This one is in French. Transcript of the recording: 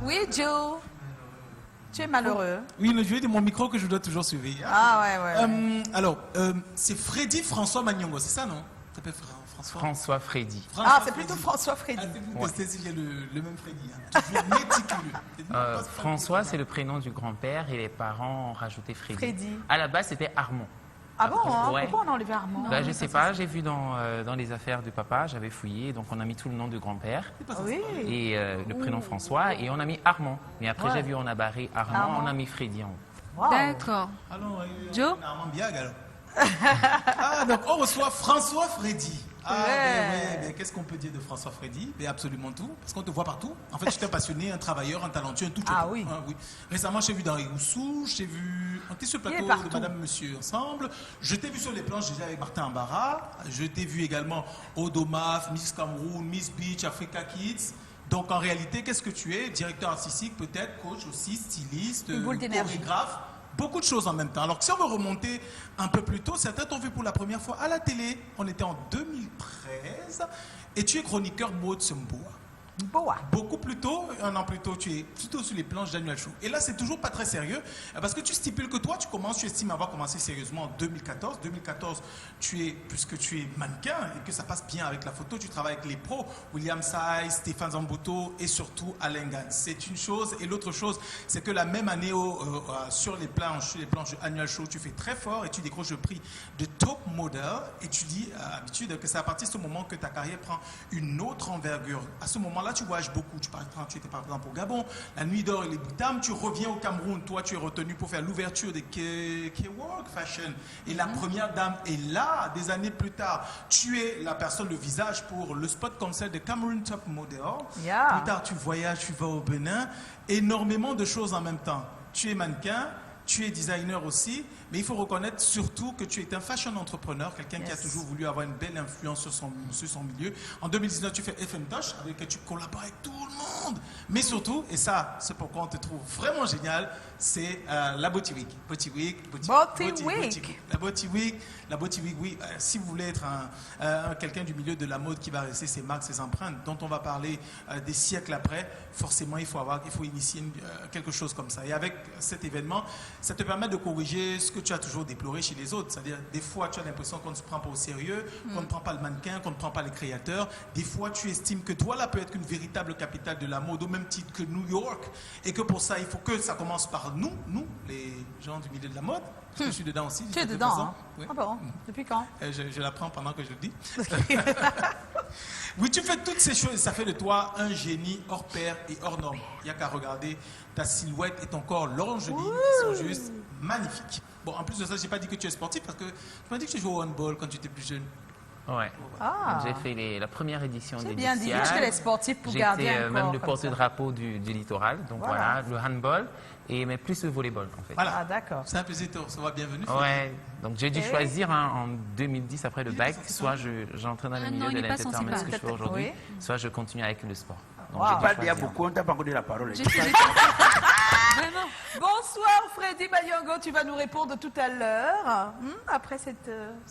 Oui, Joe. Tu es malheureux. Oui, le jeu de mon micro que je dois toujours suivre. Ah ouais. Alors, c'est Freddy François Magnongo, c'est ça, non? Ça s'appelle François. François Freddy. Ah, c'est plutôt François Freddy. Ah, c'est vous testez s'il y a le même Freddy. Hein. Toujours méticuleux. François, c'est le prénom du grand-père et les parents ont rajouté Freddy. Freddy. À la base, c'était Armand. Ah bon, hein? Ouais. Pourquoi on a enlevé Armand? Bah, je sais pas, j'ai vu dans les affaires du papa, j'avais fouillé, donc on a mis tout le nom du grand-père Oui. et le prénom François et on a mis Armand. Mais après, j'ai vu on a barré Armand, on a mis Freddy en haut. Wow. D'accord. Alors, Joe Armand Biag, alors. Ah, donc on reçoit François Freddy. Ah, ben, qu'est-ce qu'on peut dire de François Freddy? Ben, absolument tout, parce qu'on te voit partout. En fait, tu es un passionné, un travailleur, un talentueux, un tout. Ah oui. Oui. Récemment, je t'ai vu dans Rigoussou, je t'ai vu. On était sur le plateau de Madame Monsieur ensemble. Je t'ai vu sur les planches déjà avec Martin Ambarra. Je t'ai vu également au Domaf, Miss Cameroun, Miss Beach, Africa Kids. Donc en réalité, qu'est-ce que tu es? Directeur artistique, peut-être, coach aussi, styliste, chorégraphe. Beaucoup de choses en même temps. Alors que si on veut remonter un peu plus tôt, certains t'ont vu pour la première fois à la télé. On était en 2013 et tu es chroniqueur mode Semboa. Beaucoup plus tôt, un an plus tôt, tu es plutôt sur les planches d'Annual Show. Et là, c'est toujours pas très sérieux parce que tu stipules que toi, tu estimes avoir commencé sérieusement en 2014. 2014, puisque tu es mannequin et que ça passe bien avec la photo, tu travailles avec les pros, William Sai, Stéphane Zambuto et surtout Alain Gans. C'est une chose. Et l'autre chose, c'est que la même année, sur les planches d'Annual Show, tu fais très fort et tu décroches le prix de Top Model. Et tu dis à l'habitude que c'est à partir de ce moment que ta carrière prend une autre envergure. À ce moment-là, tu voyages beaucoup. Tu étais par exemple au Gabon, la Nuit d'Or et les Boutam. Tu reviens au Cameroun. Toi, tu es retenu pour faire l'ouverture de K-Work Fashion. Et la première dame est là, des années plus tard. Tu es la personne, le visage pour le spot concert de Cameroun Top Model. Plus tard, tu voyages, tu vas au Bénin. Énormément de choses en même temps. Tu es mannequin. Tu es designer aussi, mais il faut reconnaître surtout que tu es un fashion entrepreneur, quelqu'un qui a toujours voulu avoir une belle influence sur son milieu. En 2019, tu fais FM Touch, avec lequel tu collabores avec tout le monde. Mais surtout, et ça, c'est pourquoi on te trouve vraiment génial, c'est la Beauty Week. La Beauty Week, oui. Si vous voulez être quelqu'un du milieu de la mode qui va rester ses marques, ses empreintes, dont on va parler des siècles après, forcément, il faut initier quelque chose comme ça. Et avec cet événement, ça te permet de corriger ce que tu as toujours déploré chez les autres. C'est-à-dire, des fois, tu as l'impression qu'on ne se prend pas au sérieux, qu'on ne prend pas le mannequin, qu'on ne prend pas les créateurs. Des fois, tu estimes que Douala peut être une véritable capitale de la mode, au même titre que New York. Et que pour ça, il faut que ça commence par nous, les gens du milieu de la mode. Je suis dedans aussi. Tu es dedans, hein? Oui. Ah bon? Depuis quand? Je l'apprends pendant que je le dis. Oui, tu fais toutes ces choses et ça fait de toi un génie hors pair et hors norme. Il n'y a qu'à regarder ta silhouette et ton corps longiligne, ils sont juste magnifiques. Bon, en plus de ça, je n'ai pas dit que tu es sportif parce que tu m'as dit que tu jouais au handball quand tu étais plus jeune. Ouais. J'ai fait la première édition des bien dit, je les sportifs pour garder un corps. J'étais même le porte-drapeau du littoral, donc voilà, le handball, mais plus le volleyball en fait. Voilà. Ah d'accord. C'est un plaisir de te recevoir, bienvenue. Ouais, donc j'ai dû choisir en 2010 après le bac, soit j'entraîne dans le milieu de l'entertainment, ce que je fais aujourd'hui, soit je continue avec le sport. Donc, Il y a beaucoup, on t'a pas donné la parole. Vraiment. Bonsoir Freddy Magnongo, tu vas nous répondre tout à l'heure, après cette